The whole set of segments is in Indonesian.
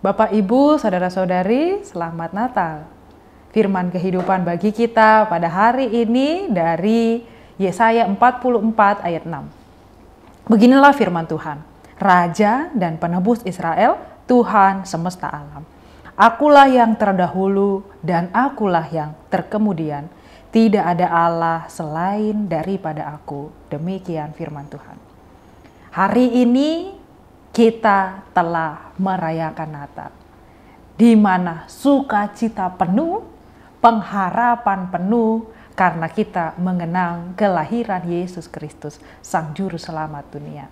Bapak, Ibu, Saudara-saudari, selamat Natal. Firman kehidupan bagi kita pada hari ini dari Yesaya 44 ayat 6. Beginilah firman Tuhan, Raja dan Penebus Israel, Tuhan semesta alam. Akulah yang terdahulu dan akulah yang terkemudian. Tidak ada Allah selain daripada aku. Demikian firman Tuhan. Hari ini kita telah merayakan Natal, di mana sukacita penuh, pengharapan penuh, karena kita mengenang kelahiran Yesus Kristus, Sang Juru Selamat dunia.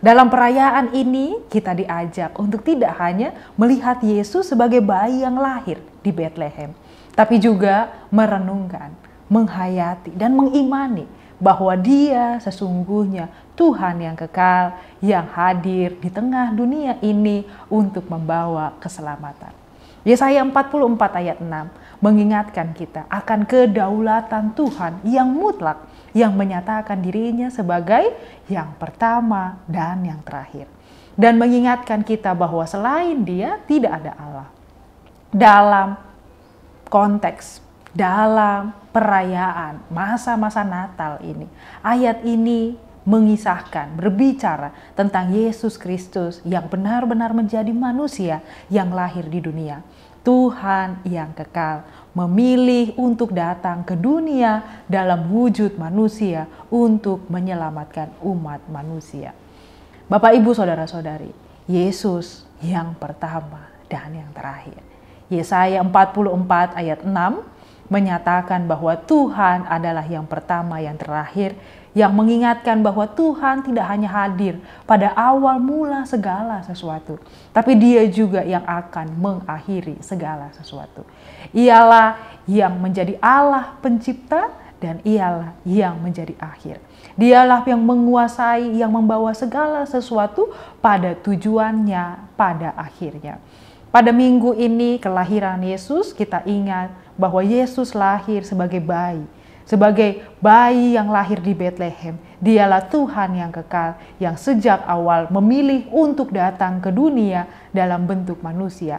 Dalam perayaan ini, kita diajak untuk tidak hanya melihat Yesus sebagai bayi yang lahir di Betlehem, tapi juga merenungkan, menghayati, dan mengimani bahwa Dia sesungguhnya Tuhan yang kekal, yang hadir di tengah dunia ini untuk membawa keselamatan. Yesaya 44 ayat 6 mengingatkan kita akan kedaulatan Tuhan yang mutlak, yang menyatakan dirinya sebagai yang pertama dan yang terakhir. Dan mengingatkan kita bahwa selain Dia tidak ada Allah. Dalam konteks, dalam perayaan masa-masa Natal ini, ayat ini mengisahkan, berbicara tentang Yesus Kristus yang benar-benar menjadi manusia yang lahir di dunia. Tuhan yang kekal memilih untuk datang ke dunia dalam wujud manusia untuk menyelamatkan umat manusia. Bapak, Ibu, Saudara-saudari, Yesus yang pertama dan yang terakhir. Yesaya 44 ayat 6 menyatakan bahwa Tuhan adalah yang pertama, yang terakhir, yang mengingatkan bahwa Tuhan tidak hanya hadir pada awal mula segala sesuatu, tapi Dia juga yang akan mengakhiri segala sesuatu. Ialah yang menjadi Allah pencipta dan Ialah yang menjadi akhir. Dialah yang menguasai, yang membawa segala sesuatu pada tujuannya, pada akhirnya. Pada minggu ini kelahiran Yesus, kita ingat bahwa Yesus lahir sebagai bayi yang lahir di Betlehem. Dialah Tuhan yang kekal, yang sejak awal memilih untuk datang ke dunia dalam bentuk manusia.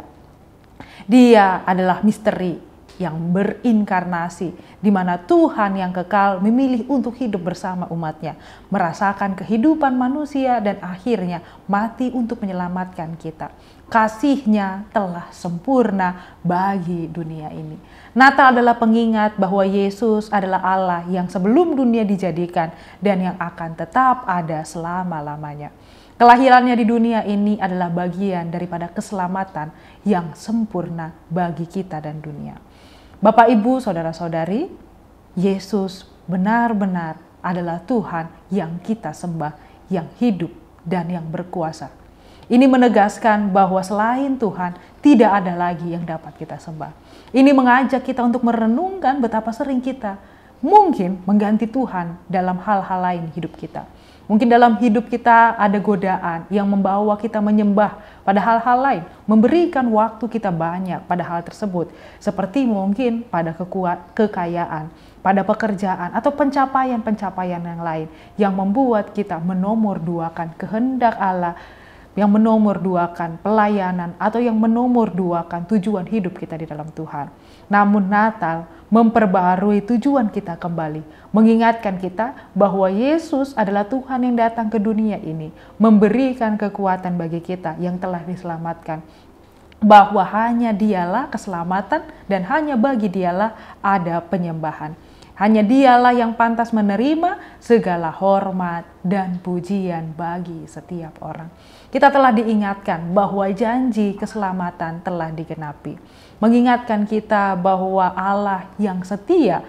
Dia adalah misteri yang berinkarnasi, di mana Tuhan yang kekal memilih untuk hidup bersama umatnya, merasakan kehidupan manusia dan akhirnya mati untuk menyelamatkan kita. Kasih-Nya telah sempurna bagi dunia ini. Natal adalah pengingat bahwa Yesus adalah Allah yang sebelum dunia dijadikan dan yang akan tetap ada selama-lamanya. Kelahirannya di dunia ini adalah bagian daripada keselamatan yang sempurna bagi kita dan dunia. Bapak, Ibu, Saudara-saudari, Yesus benar-benar adalah Tuhan yang kita sembah, yang hidup dan yang berkuasa. Ini menegaskan bahwa selain Tuhan, tidak ada lagi yang dapat kita sembah. Ini mengajak kita untuk merenungkan betapa sering kita mungkin mengganti Tuhan dalam hal-hal lain hidup kita. Mungkin dalam hidup kita ada godaan yang membawa kita menyembah pada hal-hal lain, memberikan waktu kita banyak pada hal tersebut, seperti mungkin pada kekayaan, pada pekerjaan, atau pencapaian-pencapaian yang lain, yang membuat kita menomorduakan kehendak Allah, yang menomorduakan pelayanan, atau yang menomorduakan tujuan hidup kita di dalam Tuhan. Namun Natal memperbaharui tujuan kita kembali, mengingatkan kita bahwa Yesus adalah Tuhan yang datang ke dunia ini, memberikan kekuatan bagi kita yang telah diselamatkan, bahwa hanya Dialah keselamatan dan hanya bagi Dialah ada penyembahan. Hanya Dialah yang pantas menerima segala hormat dan pujian bagi setiap orang. Kita telah diingatkan bahwa janji keselamatan telah digenapi. Mengingatkan kita bahwa Allah yang setia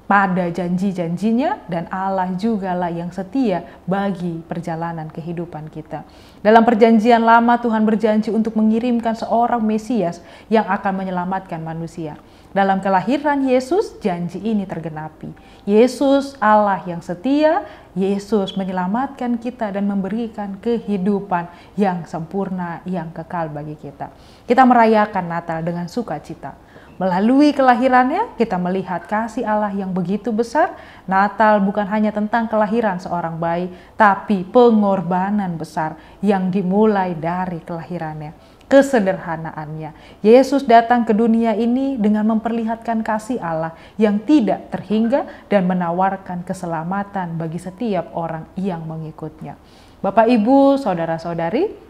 pada janji-janjinya dan Allah jugalah yang setia bagi perjalanan kehidupan kita. Dalam perjanjian lama Tuhan berjanji untuk mengirimkan seorang Mesias yang akan menyelamatkan manusia. Dalam kelahiran Yesus, janji ini tergenapi. Yesus Allah yang setia, Yesus menyelamatkan kita dan memberikan kehidupan yang sempurna, yang kekal bagi kita. Kita merayakan Natal dengan sukacita. Melalui kelahirannya, kita melihat kasih Allah yang begitu besar. Natal bukan hanya tentang kelahiran seorang bayi, tapi pengorbanan besar yang dimulai dari kelahirannya. kesederhanaannya. Yesus datang ke dunia ini dengan memperlihatkan kasih Allah yang tidak terhingga dan menawarkan keselamatan bagi setiap orang yang mengikutnya. Bapak, Ibu, saudara-saudari,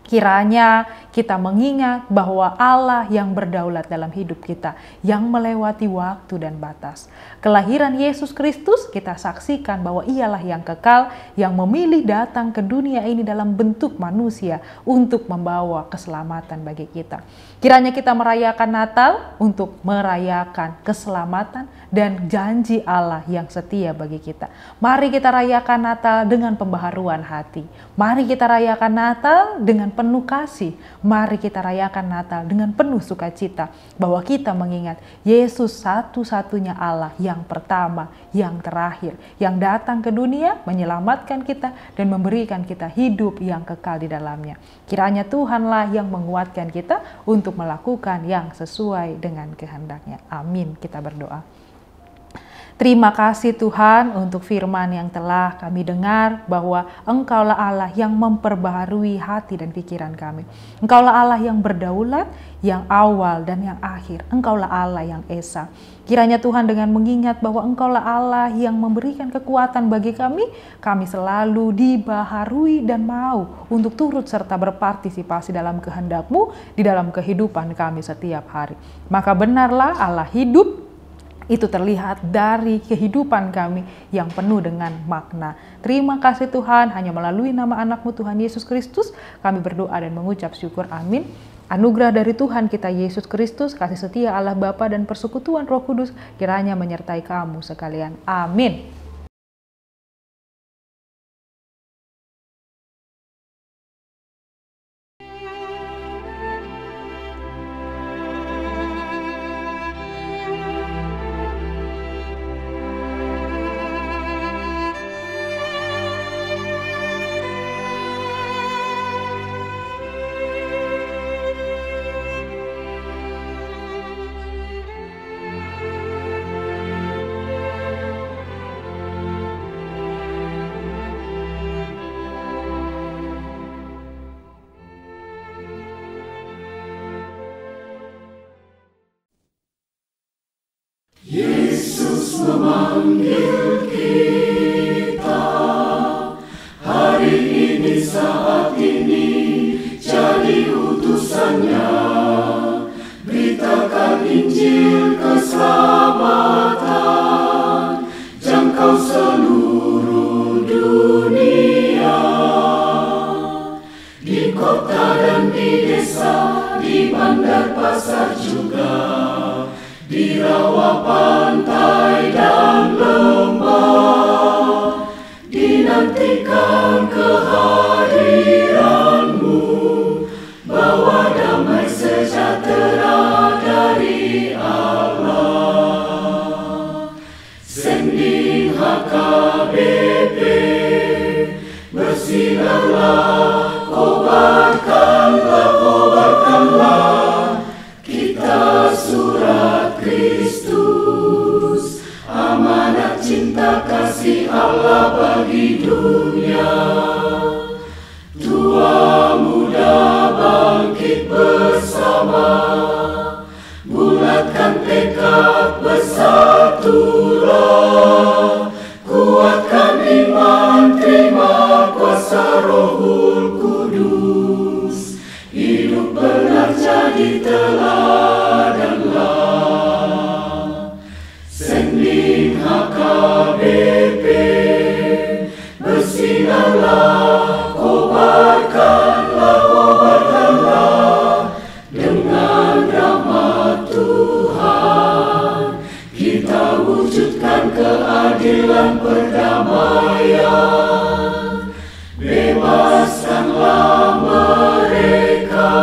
kiranya kita mengingat bahwa Allah yang berdaulat dalam hidup kita, yang melewati waktu dan batas. Kelahiran Yesus Kristus kita saksikan bahwa ialah yang kekal, yang memilih datang ke dunia ini dalam bentuk manusia untuk membawa keselamatan bagi kita. Kiranya kita merayakan Natal untuk merayakan keselamatan dan janji Allah yang setia bagi kita. Mari kita rayakan Natal dengan pembaharuan hati. Mari kita rayakan Natal dengan penuh kasih. Mari kita rayakan Natal dengan penuh sukacita bahwa kita mengingat Yesus satu-satunya Allah yang pertama, yang terakhir, yang datang ke dunia menyelamatkan kita dan memberikan kita hidup yang kekal di dalamnya. Kiranya Tuhanlah yang menguatkan kita untuk melakukan yang sesuai dengan kehendaknya. Amin. Kita berdoa. Terima kasih Tuhan untuk firman yang telah kami dengar bahwa Engkaulah Allah yang memperbaharui hati dan pikiran kami. Engkaulah Allah yang berdaulat, yang awal dan yang akhir. Engkaulah Allah yang esa. Kiranya Tuhan dengan mengingat bahwa Engkaulah Allah yang memberikan kekuatan bagi kami selalu dibaharui dan mau untuk turut serta berpartisipasi dalam kehendak-Mu di dalam kehidupan kami setiap hari. Maka benarlah Allah hidup, itu terlihat dari kehidupan kami yang penuh dengan makna. Terima kasih Tuhan, hanya melalui nama anak-Mu Tuhan Yesus Kristus, kami berdoa dan mengucap syukur. Amin. Anugerah dari Tuhan kita Yesus Kristus, kasih setia Allah Bapa dan persekutuan Roh Kudus, kiranya menyertai kamu sekalian. Amin. Yesus memanggil kita hari ini, saat ini, jadi utusannya. Beritakan Injil keselamatan, jangkau seluruh dunia. Di kota dan di desa, di bandar pasar juga, di rawa pantai dan lembah, dinantikan kehadiran-Mu, bawa damai sejahtera dari Allah. Sending HKBP, bersinarlah, kobarkanlah, kita surat Kristus, amanat cinta kasih Allah bagi dunia. Tua muda bangkit bersama, bulatkan tekad, bersatulah, kuatkan iman, terima kuasa Rohul Kudus, hidup benar jadi teladanlah. Sending HKBP, bersinarlah, kobarkanlah, dengan rahmat Tuhan kita wujudkan keadilan perdamaian. Bebaskanlah mereka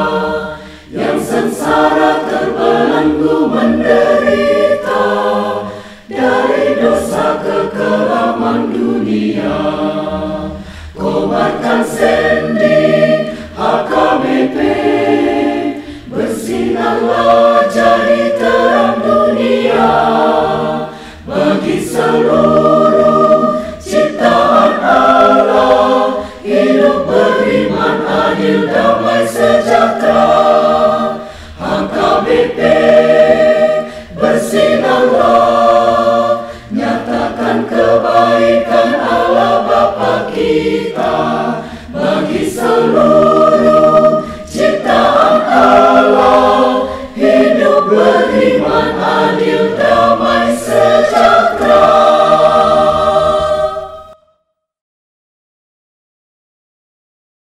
yang sengsara terbelenggu menderita, dari dosa kekelaman dunia. Kobarkan sending HKBP, bersinarlah jadi terang dunia bagi seluruh